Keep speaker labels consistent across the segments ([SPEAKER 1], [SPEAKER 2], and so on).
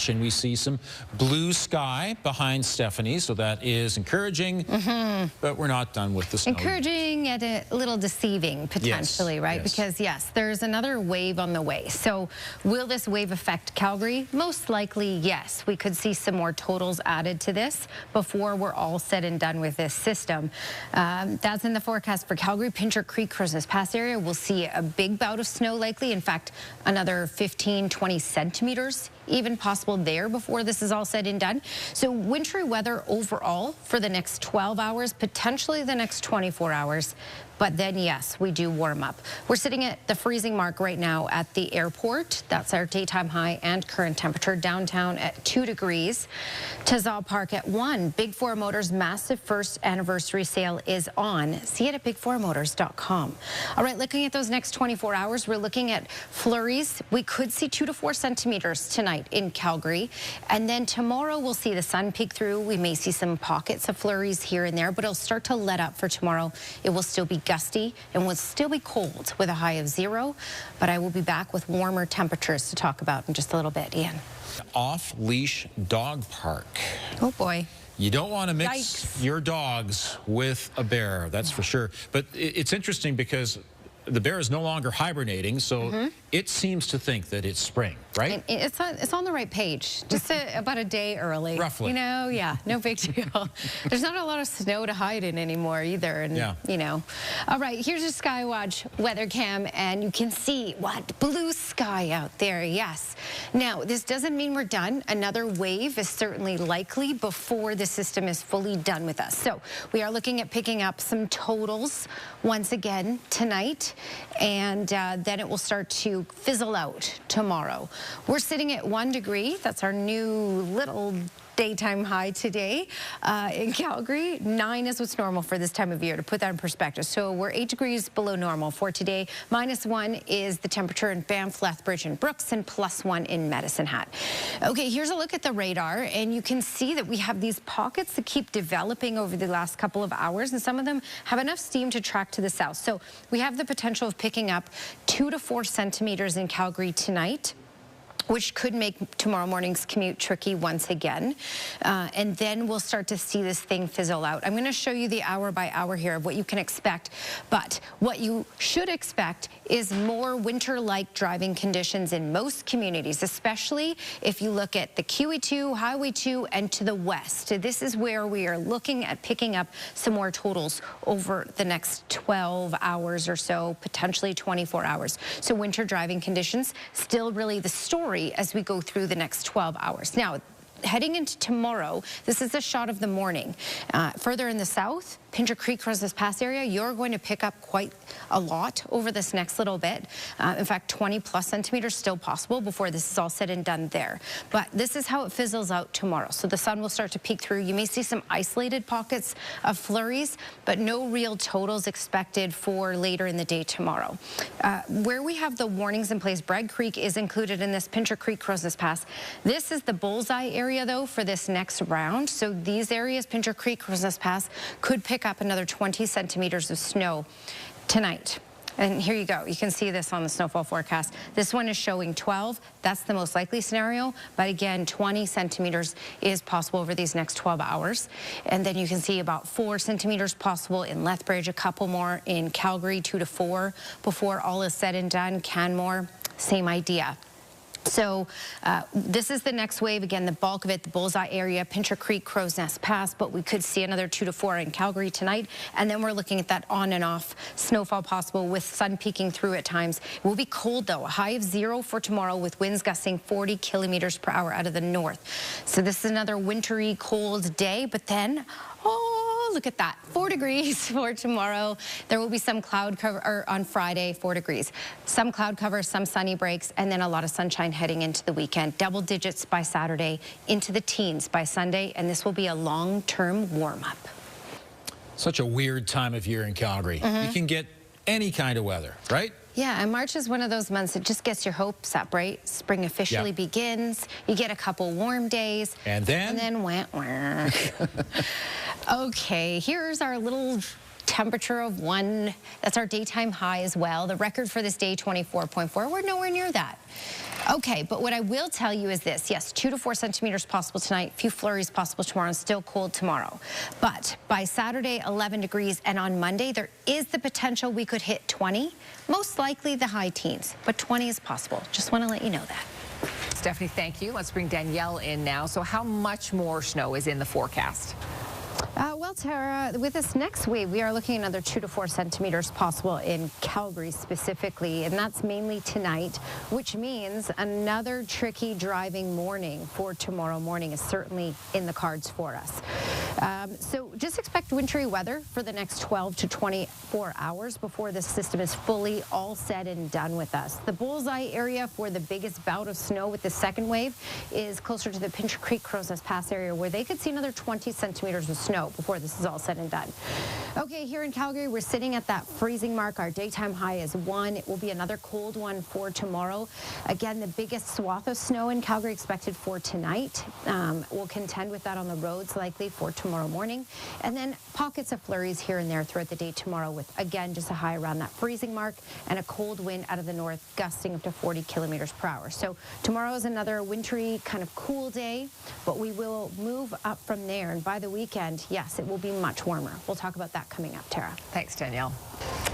[SPEAKER 1] And we see some blue sky behind Stephanie, so that is encouraging, but we're not done with the snow.
[SPEAKER 2] Encouraging and a little deceiving, potentially, right?
[SPEAKER 1] Yes.
[SPEAKER 2] Because, yes, there's another wave on the way. So will this wave affect Calgary? Most likely, yes. We could see some more totals added to this before we're all said and done with this system. That's in the forecast for Calgary. Pincher Creek, Christmas Pass area, we'll see a big bout of snow likely. In fact, another 15, 20 centimeters even possible there before this is all said and done. So wintry weather overall for the next 12 hours, potentially the next 24 hours. But then, yes, we do warm up. We're sitting at the freezing mark right now at the airport. That's our daytime high and current temperature. Downtown at 2 degrees. Tazal Park at 1. Big Four Motors massive first anniversary sale is on. See it at bigfourmotors.com. All right, looking at those next 24 hours, we're looking at flurries. We could see 2 to 4 centimeters tonight in Calgary. And then tomorrow we'll see the sun peek through. We may see some pockets of flurries here and there, but it'll start to let up for tomorrow. It will still be gusty and will still be cold with a high of 0, but I will be back with warmer temperatures to talk about in just a little bit. Ian.
[SPEAKER 1] Off-leash dog park.
[SPEAKER 2] Oh boy.
[SPEAKER 1] You don't want to mix your dogs with a bear, that's for sure. But it's interesting because the bear is no longer hibernating, so it seems to think that it's spring, right?
[SPEAKER 2] And it's on the right page, just about a day early.
[SPEAKER 1] Roughly.
[SPEAKER 2] You know, yeah, no big deal. There's not a lot of snow to hide in anymore either, and you know. All right, here's your Skywatch weather cam, and you can see what blue sky out there. Yes. Now, this doesn't mean we're done. Another wave is certainly likely before the system is fully done with us. So we are looking at picking up some totals once again tonight. And then it will start to fizzle out tomorrow. We're sitting at 1 degree. That's our new little daytime high today in Calgary. 9 is what's normal for this time of year, to put that in perspective. So we're 8 degrees below normal for today. -1 is the temperature in Banff, Lethbridge, and Brooks, and +1 in Medicine Hat. Okay, here's a look at the radar, and you can see that we have these pockets that keep developing over the last couple of hours, and some of them have enough steam to track to the south. So we have the potential of picking up 2 to 4 centimeters in Calgary tonight, which could make tomorrow morning's commute tricky once again. And then we'll start to see this thing fizzle out. I'm going to show you the hour by hour here of what you can expect. But what you should expect is more winter-like driving conditions in most communities, especially if you look at the QE2, Highway 2, and to the west. This is where we are looking at picking up some more totals over the next 12 hours or so, potentially 24 hours. So winter driving conditions, still really the story as we go through the next 12 hours. Now, heading into tomorrow, this is a shot of the morning. Further in the south, Pincher Creek, Christmas Pass area, you're going to pick up quite a lot over this next little bit. In fact, 20+ centimeters still possible before this is all said and done there. But this is how it fizzles out tomorrow. So the sun will start to peek through. You may see some isolated pockets of flurries, but no real totals expected for later in the day tomorrow. Where we have the warnings in place, Bragg Creek is included in this Pincher Creek, Christmas Pass. This is the bullseye area, though, for this next round. So these areas, Pincher Creek, Christmas Pass, could pick up another 20 centimeters of snow tonight. And here you go. You can see this on the snowfall forecast. This one is showing 12. That's the most likely scenario. But again, 20 centimeters is possible over these next 12 hours. And then you can see about 4 centimeters possible in Lethbridge, a couple more in Calgary, 2 to 4 before all is said and done. Canmore, same idea. So this is the next wave. Again, the bulk of it, the bullseye area, Pincher Creek, Crow's Nest Pass, but we could see another 2 to 4 in Calgary tonight. And then we're looking at that on and off snowfall possible with sun peeking through at times. It will be cold, though. A high of 0 for tomorrow with winds gusting 40 kilometers per hour out of the north. So this is another wintry, cold day. But then, oh, look at that. 4 degrees for tomorrow. There will be some cloud cover on Friday, 4 degrees. Some cloud cover, some sunny breaks, and then a lot of sunshine heading into the weekend. Double digits by Saturday, into the teens by Sunday, and this will be a long-term warm-up.
[SPEAKER 1] Such a weird time of year in Calgary. You can get any kind of weather, right?
[SPEAKER 2] Yeah, and March is one of those months that just gets your hopes up, right? Spring officially begins. You get a couple warm days.
[SPEAKER 1] And then?
[SPEAKER 2] And then wah, wah. Okay, here's our little temperature of 1. That's our daytime high as well. The record for this day, 24.4. We're nowhere near that. Okay, but what I will tell you is this. Yes, 2 to 4 centimeters possible tonight. Few flurries possible tomorrow, and still cold tomorrow. But by Saturday, 11 degrees, and on Monday, there is the potential we could hit 20. Most likely the high teens, but 20 is possible. Just want to let you know that.
[SPEAKER 3] Stephanie, thank you. Let's bring Danielle in now. So how much more snow is in the forecast?
[SPEAKER 2] Well, Tara, with this next wave, we are looking at another 2 to 4 centimeters possible in Calgary specifically, and that's mainly tonight, which means another tricky driving morning for tomorrow morning is certainly in the cards for us. So just expect wintry weather for the next 12 to 24 hours before this system is fully all said and done with us. The bullseye area for the biggest bout of snow with the second wave is closer to the Pincher Creek Crow's Pass area, where they could see another 20 centimeters of snow before this is all said and done. Okay, here in Calgary, we're sitting at that freezing mark. Our daytime high is 1. It will be another cold one for tomorrow. Again, the biggest swath of snow in Calgary expected for tonight. We'll contend with that on the roads likely for tomorrow morning. And then pockets of flurries here and there throughout the day tomorrow with, again, just a high around that freezing mark and a cold wind out of the north gusting up to 40 kilometers per hour. So tomorrow is another wintry kind of cool day, but we will move up from there. And by the weekend, yes, it will be much warmer. We'll talk about that coming up, Tara.
[SPEAKER 3] Thanks, Danielle.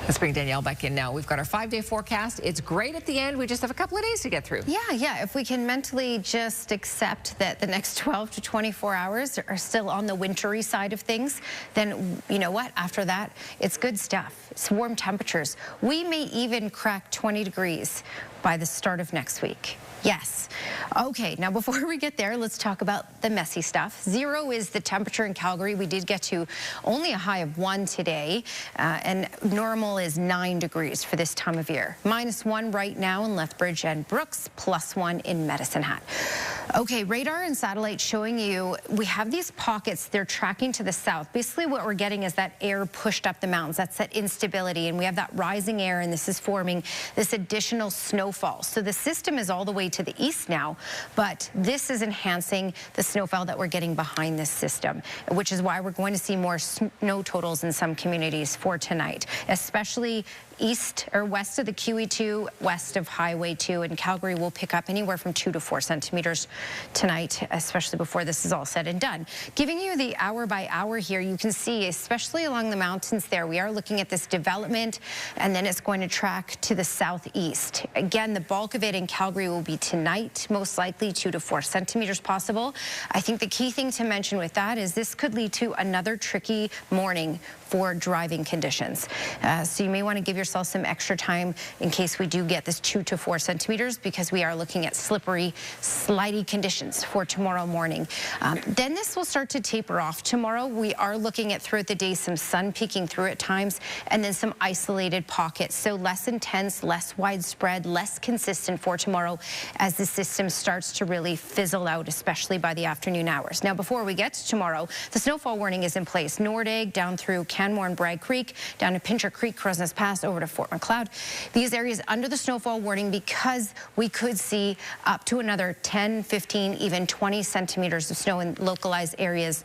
[SPEAKER 3] Let's bring Danielle back in now. We've got our 5-day forecast. It's great at the end. We just have a couple of days to get through.
[SPEAKER 2] Yeah. If we can mentally just accept that the next 12 to 24 hours are still on the wintry side of things, then you know what? After that, it's good stuff. It's warm temperatures. We may even crack 20 degrees by the start of next week. Yes. Okay, now before we get there, let's talk about the messy stuff. 0 is the temperature in Calgary. We did get to only a high of 1 today, and normal is 9 degrees for this time of year. -1 right now in Lethbridge and Brooks, +1 in Medicine Hat. Okay, radar and satellite showing you we have these pockets. They're tracking to the south. Basically what we're getting is that air pushed up the mountains. That's that instability, and we have that rising air, and this is forming this additional snowfall. So the system is all the way to the east now, but this is enhancing the snowfall that we're getting behind this system, which is why we're going to see more snow totals in some communities for tonight, especially east or west of the QE2, west of Highway 2, and Calgary will pick up anywhere from 2 to 4 centimeters tonight, especially before this is all said and done. Giving you the hour by hour here, you can see, especially along the mountains there, we are looking at this development, and then it's going to track to the southeast. Again, the bulk of it in Calgary will be tonight, most likely 2 to 4 centimeters possible. I think the key thing to mention with that is this could lead to another tricky morning for driving conditions. So you may want to give yourself some extra time in case we do get this 2 to 4 centimeters, because we are looking at slippery, slidey conditions for tomorrow morning. Then this will start to taper off tomorrow. We are looking at throughout the day some sun peeking through at times, and then some isolated pockets. So less intense, less widespread, less consistent for tomorrow as the system starts to really fizzle out, especially by the afternoon hours. Now, before we get to tomorrow, the snowfall warning is in place. Nordegg down through Canmore and Bragg Creek, down to Pincher Creek, Crow's Pass, over to Fort Macleod. These areas under the snowfall warning because we could see up to another 10, 15, even 20 centimeters of snow in localized areas,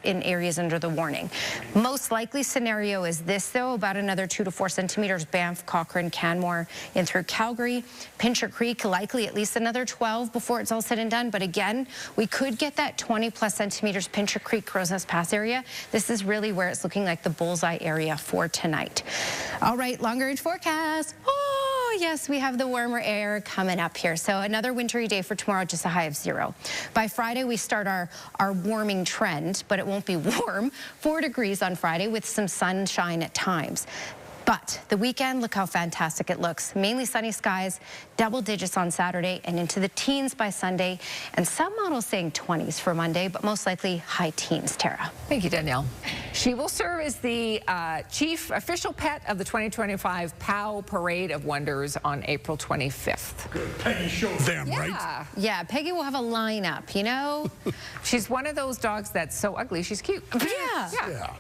[SPEAKER 2] under the warning. Most likely scenario is this, though, about another 2 to 4 centimeters, Banff, Cochrane, Canmore, in through Calgary. Pincher Creek, likely at least another 12 before it's all said and done. But again, we could get that 20+ centimeters, Pincher Creek, Crow's Pass area. This is really where it's looking like the bullseye area for tonight. All right, longer range forecast. Oh, yes, we have the warmer air coming up here. So another wintry day for tomorrow, just a high of 0. By Friday, we start our warming trend, but it won't be warm. 4 degrees on Friday with some sunshine at times. But the weekend, look how fantastic it looks. Mainly sunny skies, double digits on Saturday, and into the teens by Sunday. And some models saying 20s for Monday, but most likely high teens, Tara.
[SPEAKER 3] Thank you, Danielle. She will serve as the chief official pet of the 2025 POW Parade of Wonders on April 25th.
[SPEAKER 4] Good. Peggy showed them, right?
[SPEAKER 2] Yeah, Peggy will have a lineup, you know?
[SPEAKER 3] She's one of those dogs that's so ugly, she's cute.
[SPEAKER 2] Yeah.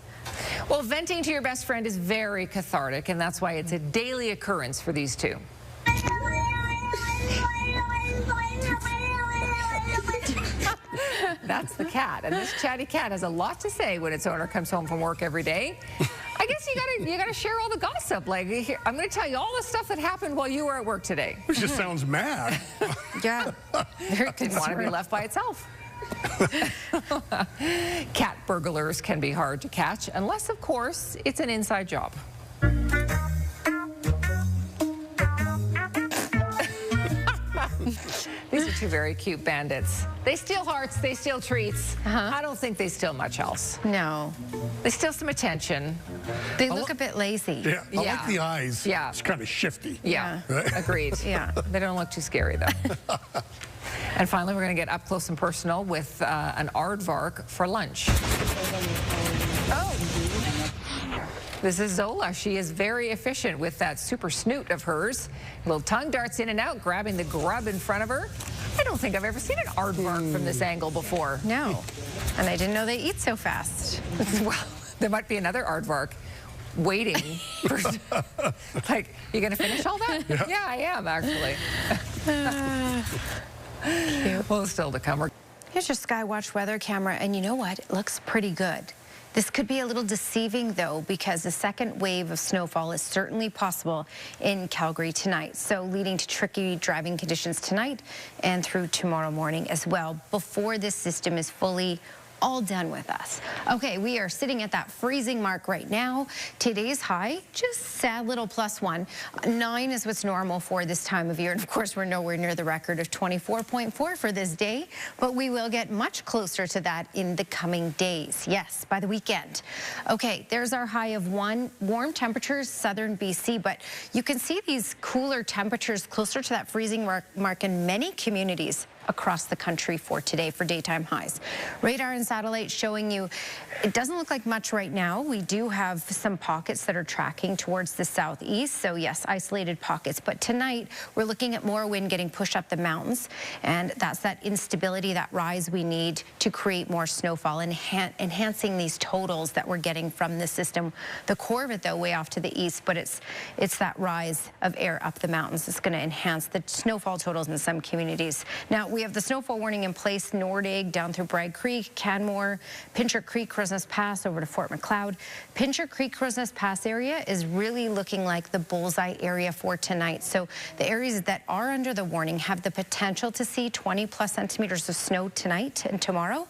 [SPEAKER 3] Well, venting to your best friend is very cathartic, and that's why it's a daily occurrence for these two. That's the cat, and this chatty cat has a lot to say when its owner comes home from work every day. I guess you gotta share all the gossip. Like, here, I'm going to tell you all the stuff that happened while you were at work today.
[SPEAKER 4] Which just sounds mad.
[SPEAKER 2] Yeah.
[SPEAKER 3] Didn't want to be left by itself. Cat burglars can be hard to catch, unless, of course, it's an inside job. These are two very cute bandits. They steal hearts, they steal treats. I don't think they steal much else.
[SPEAKER 2] No.
[SPEAKER 3] They steal some attention.
[SPEAKER 2] They look a bit lazy.
[SPEAKER 4] Yeah, I like the eyes.
[SPEAKER 3] Yeah.
[SPEAKER 4] It's kind of shifty.
[SPEAKER 3] Yeah,
[SPEAKER 4] Right?
[SPEAKER 3] agreed.
[SPEAKER 2] Yeah.
[SPEAKER 3] They don't look too scary, though. And finally, we're going to get up close and personal with an aardvark for lunch. Oh. This is Zola. She is very efficient with that super snoot of hers. Little tongue darts in and out, grabbing the grub in front of her. I don't think I've ever seen an aardvark from this angle before.
[SPEAKER 2] No. And I didn't know they eat so fast.
[SPEAKER 3] Well, there might be another aardvark waiting for, like, you going to finish all that? Yeah, I am, actually. Well, still to come.
[SPEAKER 2] Here's your Skywatch weather camera, and you know what? It looks pretty good. This could be a little deceiving, though, because a second wave of snowfall is certainly possible in Calgary tonight, so leading to tricky driving conditions tonight and through tomorrow morning as well, before this system is fully all done with us. Okay, we are sitting at that freezing mark right now. Today's high, just sad little +1. 9 is what's normal for this time of year. And of course, we're nowhere near the record of 24.4 for this day, but we will get much closer to that in the coming days. Yes, by the weekend. Okay, there's our high of 1. Warm temperatures, southern BC, but you can see these cooler temperatures closer to that freezing mark in many communities across the country for today for daytime highs. Radar and satellite showing you it doesn't look like much right now. We do have some pockets that are tracking towards the southeast, so yes, isolated pockets. But tonight we're looking at more wind getting pushed up the mountains, and that's that instability, that rise we need to create more snowfall, enhancing these totals that we're getting from the system. The core of it, though, way off to the east, but it's that rise of air up the mountains that's going to enhance the snowfall totals in some communities. Now, we have the snowfall warning in place, Nordig down through Bragg Creek, Canmore, Pincher Creek, Crowsnest Pass over to Fort Macleod. Pincher Creek, Crowsnest Pass area is really looking like the bullseye area for tonight. So the areas that are under the warning have the potential to see 20+ centimeters of snow tonight and tomorrow.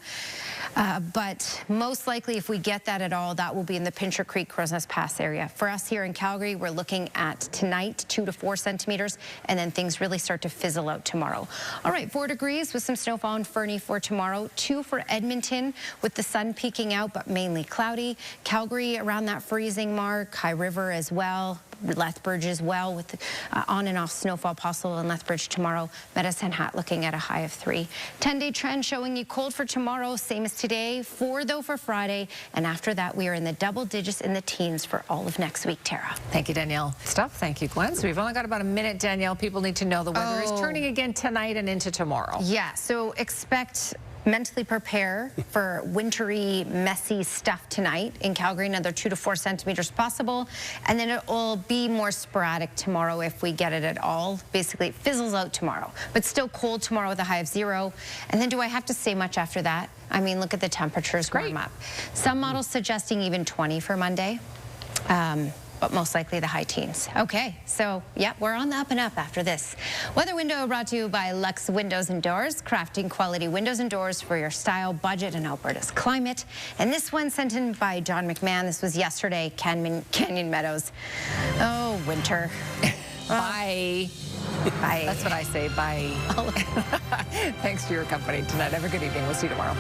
[SPEAKER 2] But most likely, if we get that at all, that will be in the Pincher Creek, Crowsnest Pass area. For us here in Calgary, we're looking at tonight 2 to 4 centimeters, and then things really start to fizzle out tomorrow. All right, 4 degrees with some snowfall in Fernie for tomorrow. 2 for Edmonton with the sun peeking out, but mainly cloudy. Calgary around that freezing mark. High River as well. Lethbridge as well with on and off snowfall possible in Lethbridge tomorrow. Medicine Hat looking at a high of 3. 10-day trend showing you cold for tomorrow, same as today. 4 though for Friday, and after that we are in the double digits in the teens for all of next week. Tara.
[SPEAKER 3] Thank you, Danielle. Thank you, Glenn. So we've only got about a minute, Danielle. People need to know the weather is turning again tonight and into tomorrow.
[SPEAKER 2] Yeah, so mentally prepare for wintry, messy stuff tonight in Calgary. Another 2 to 4 centimeters possible. And then it will be more sporadic tomorrow if we get it at all. Basically, it fizzles out tomorrow. But still cold tomorrow with a high of 0. And then do I have to say much after that? I mean, look at the temperatures warm up. Some models suggesting even 20 for Monday. But most likely the high teens. Okay, so yeah, we're on the up and up after this. Weather window brought to you by Lux Windows and Doors, crafting quality windows and doors for your style, budget, and Alberta's climate. And this one sent in by John McMahon. This was yesterday, Canyon Meadows. Oh, winter.
[SPEAKER 3] Bye.
[SPEAKER 2] Bye.
[SPEAKER 3] That's what I say, bye. Thanks for your company tonight. Have a good evening. We'll see you tomorrow.